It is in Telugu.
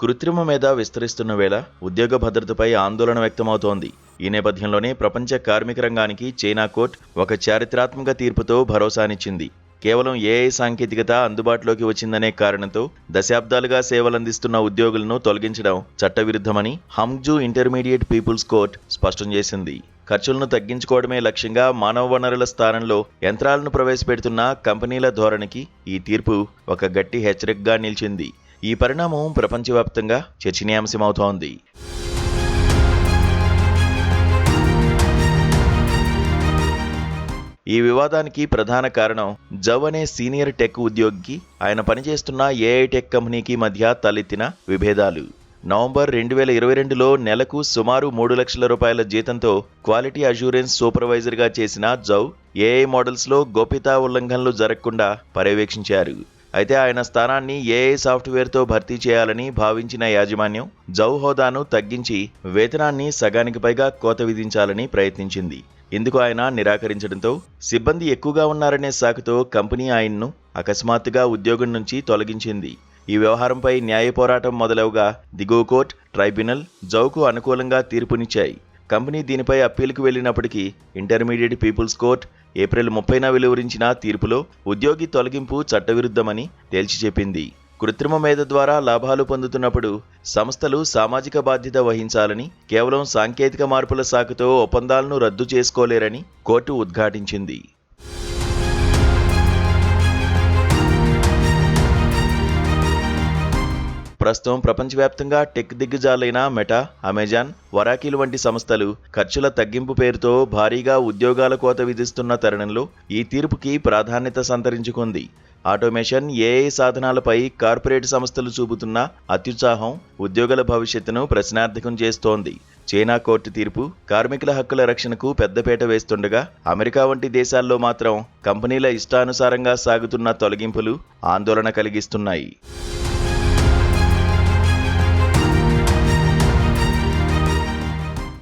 కృత్రిమ మేధ విస్తరిస్తున్న వేళ ఉద్యోగ భద్రతపై ఆందోళన వ్యక్తమవుతోంది. ఈ నేపథ్యంలోనే ప్రపంచ కార్మిక రంగానికి చైనా కోర్టు ఒక చారిత్రాత్మక తీర్పుతో భరోసానిచ్చింది. కేవలం ఏఐ సాంకేతికత అందుబాటులోకి వచ్చిందనే కారణంతో దశాబ్దాలుగా సేవలందిస్తున్న ఉద్యోగులను తొలగించడం చట్టవిరుద్ధమని హంగ్జూ ఇంటర్మీడియట్ పీపుల్స్ కోర్టు స్పష్టం చేసింది. ఖర్చులను తగ్గించుకోవడమే లక్ష్యంగా మానవ వనరుల స్థానంలో యంత్రాలను ప్రవేశపెడుతున్న కంపెనీల ధోరణికి ఈ తీర్పు ఒక గట్టి హెచ్చరికగా నిలిచింది. ఈ పరిణామం ప్రపంచవ్యాప్తంగా చర్చనీయాంశమవుతోంది. ఈ వివాదానికి ప్రధాన కారణం జవ్ అనే సీనియర్ టెక్ ఉద్యోగికి ఆయన పనిచేస్తున్న ఏఐ టెక్ కంపెనీకి మధ్య తలెత్తిన విభేదాలు. నవంబర్ 2022లో నెలకు సుమారు 3 లక్షల రూపాయల జీతంతో క్వాలిటీ అష్యూరెన్స్ సూపర్వైజర్గా చేసిన జవ్ ఏఐ మోడల్స్లో గోప్యతా ఉల్లంఘనలు జరగకుండా పర్యవేక్షించారు. అయితే ఆయన స్థానాన్ని ఏఐ సాఫ్ట్వేర్తో భర్తీ చేయాలని భావించిన యాజమాన్యం జవ్ హోదాను తగ్గించి వేతనాన్ని సగానికి పైగా కోత విధించాలని ప్రయత్నించింది. ఇందుకు ఆయన నిరాకరించడంతో సిబ్బంది ఎక్కువగా ఉన్నారనే సాకుతో కంపెనీ ఆయన్ను అకస్మాత్తుగా ఉద్యోగం నుంచి తొలగించింది. ఈ వ్యవహారంపై న్యాయ పోరాటం మొదలవగా దిగువ కోర్టు, ట్రైబ్యునల్ జవ్కు అనుకూలంగా తీర్పునిచ్చాయి. కంపెనీ దీనిపై అప్పీలుకు వెళ్లినప్పటికీ ఇంటర్మీడియట్ పీపుల్స్ కోర్టు ఏప్రిల్ 30న వెలువరించిన తీర్పులో ఉద్యోగి తొలగింపు చట్టవిరుద్ధమని తేల్చి చెప్పింది. కృత్రిమ మేధ ద్వారా లాభాలు పొందుతున్నప్పుడు సంస్థలు సామాజిక బాధ్యత వహించాలని, కేవలం సాంకేతిక మార్పుల సాకుతో ఒప్పందాలను రద్దు చేసుకోలేరని కోర్టు ఉద్ఘాటించింది. ప్రస్తుతం ప్రపంచవ్యాప్తంగా టెక్ దిగ్గజాలైన మెటా, అమెజాన్, వరాకిల్ వంటి సంస్థలు ఖర్చుల తగ్గింపు పేరుతో భారీగా ఉద్యోగాల కోత విధిస్తున్న తరుణంలో ఈ తీర్పుకి ప్రాధాన్యత సంతరించుకుంది. ఆటోమేషన్, ఏఐ సాధనాలపై కార్పొరేట్ సంస్థలు చూపుతున్న అత్యుత్సాహం ఉద్యోగుల భవిష్యత్తును ప్రశ్నార్థకం చేస్తోంది. చైనా కోర్టు తీర్పు కార్మికుల హక్కుల రక్షణకు పెద్దపీట వేస్తుండగా, అమెరికా వంటి దేశాల్లో మాత్రం కంపెనీల ఇష్టానుసారంగా సాగుతున్న తొలగింపులు ఆందోళన కలిగిస్తున్నాయి.